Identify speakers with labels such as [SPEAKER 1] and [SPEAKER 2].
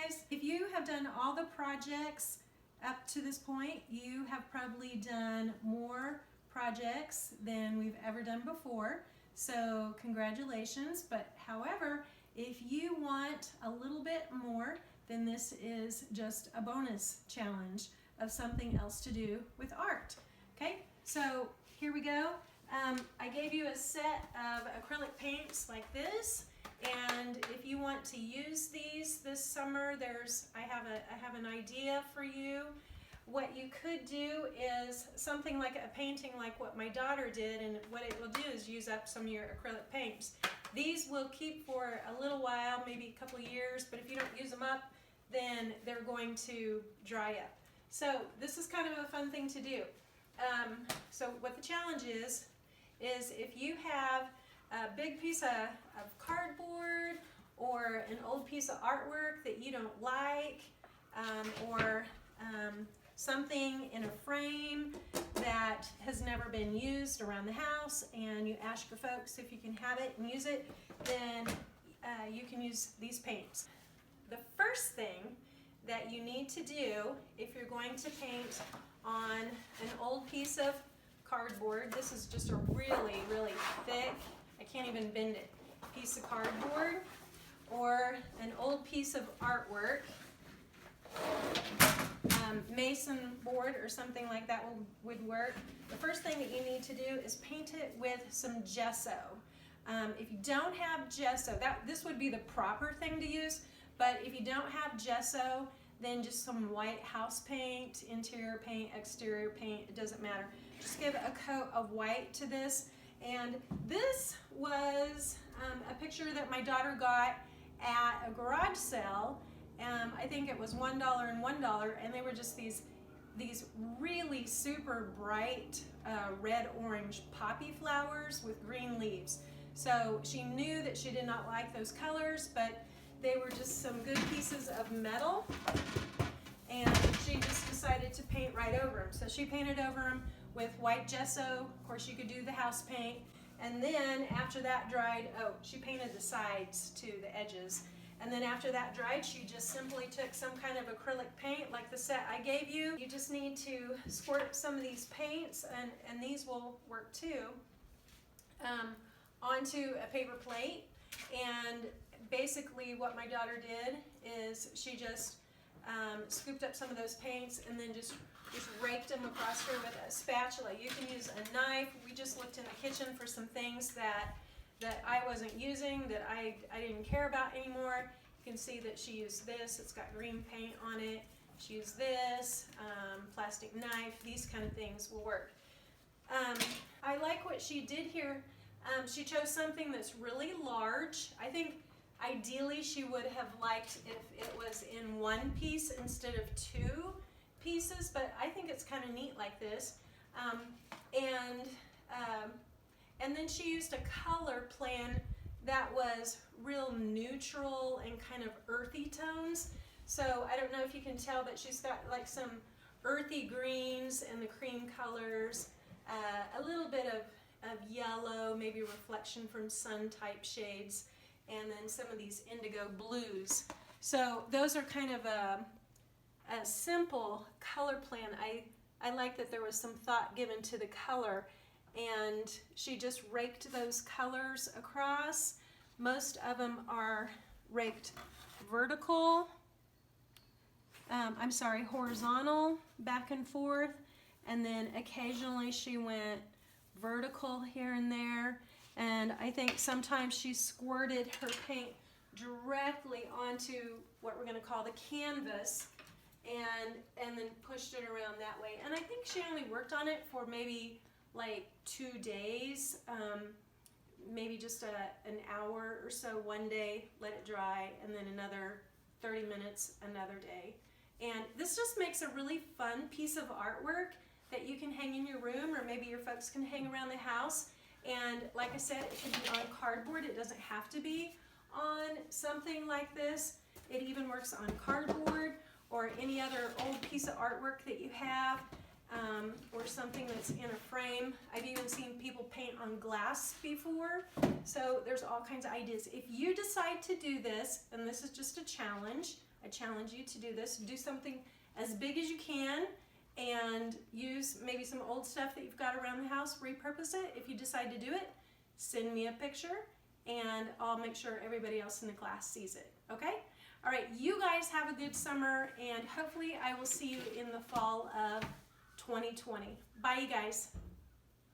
[SPEAKER 1] guys. If you have done all the projects up to this point, you have probably done more projects than we've ever done before. So congratulations. But however, if you want a little bit more, then this is just a bonus challenge of something else to do with art. Okay, so here we go. I gave you a set of acrylic paints like this, and if you want to use these this summer, I have an idea for you. What you could do is something like a painting like what my daughter did, and what it will do is use up some of your acrylic paints. These will keep for a little while, maybe a couple of years, but if you don't use them up, then they're going to dry up. So this is kind of a fun thing to do. So what the challenge is if you have a big piece of cardboard or an old piece of artwork that you don't like, or something in a frame that has never been used around the house, and you ask your folks if you can have it and use it, then you can use these paints. The first thing that you need to do if you're going to paint on an old piece of cardboard, this is just a really, really thick, I can't even bend it, piece of cardboard, or an old piece of artwork, mason board or something like that would work. The first thing that you need to do is paint it with some gesso. If you don't have gesso, this would be the proper thing to use, but if you don't have gesso, then just some white house paint, interior paint, exterior paint, it doesn't matter. Just give a coat of white to this. And this was a picture that my daughter got at a garage sale. I think it was $1 and $1, and they were just these really super bright red-orange poppy flowers with green leaves. So she knew that she did not like those colors, but they were just some good pieces of metal, and she just decided to paint right over them. So she painted over them with white gesso. Of course, you could do the house paint, and then after that dried, she painted the sides too, the edges. And then after that dried, she just simply took some kind of acrylic paint like the set I gave you. You just need to squirt some of these paints, and these will work too, onto a paper plate. And basically what my daughter did is she just scooped up some of those paints and then just raked them across here with a spatula. You can use a knife. We just looked in the kitchen for some things that I wasn't using, that I didn't care about anymore. You can see that she used this. It's got green paint on it. She used this, plastic knife. These kind of things will work. I like what she did here. She chose something that's really large. I think ideally she would have liked if it was in one piece instead of two pieces, but I think it's kind of neat like this. And then she used a color plan that was real neutral and kind of earthy tones. So I don't know if you can tell, but she's got like some earthy greens and the cream colors, a little bit of yellow, maybe reflection from sun type shades, and then some of these indigo blues. So those are kind of a simple color plan. I like that there was some thought given to the color, and she just raked those colors across. Most of them are raked vertical, horizontal, back and forth, and then occasionally she went vertical here and there. And I think sometimes she squirted her paint directly onto what we're going to call the canvas, and then pushed it around that way. And I think she only worked on it for maybe like 2 days, maybe just an hour or so one day, let it dry, and then another 30 minutes another day. And this just makes a really fun piece of artwork that you can hang in your room, or maybe your folks can hang around the house. And like I said, it can be on cardboard. It doesn't have to be on something like this. It even works on cardboard or any other old piece of artwork that you have, or something that's in a frame. I've even seen people paint on glass before. So there's all kinds of ideas. If you decide to do this, and this is just a challenge, I challenge you to do this. Do something as big as you can and use maybe some old stuff that you've got around the house, repurpose it. If you decide to do it, send me a picture and I'll make sure everybody else in the class sees it, okay? All right, you guys have a good summer and hopefully I will see you in the fall of 2020. Bye, you guys.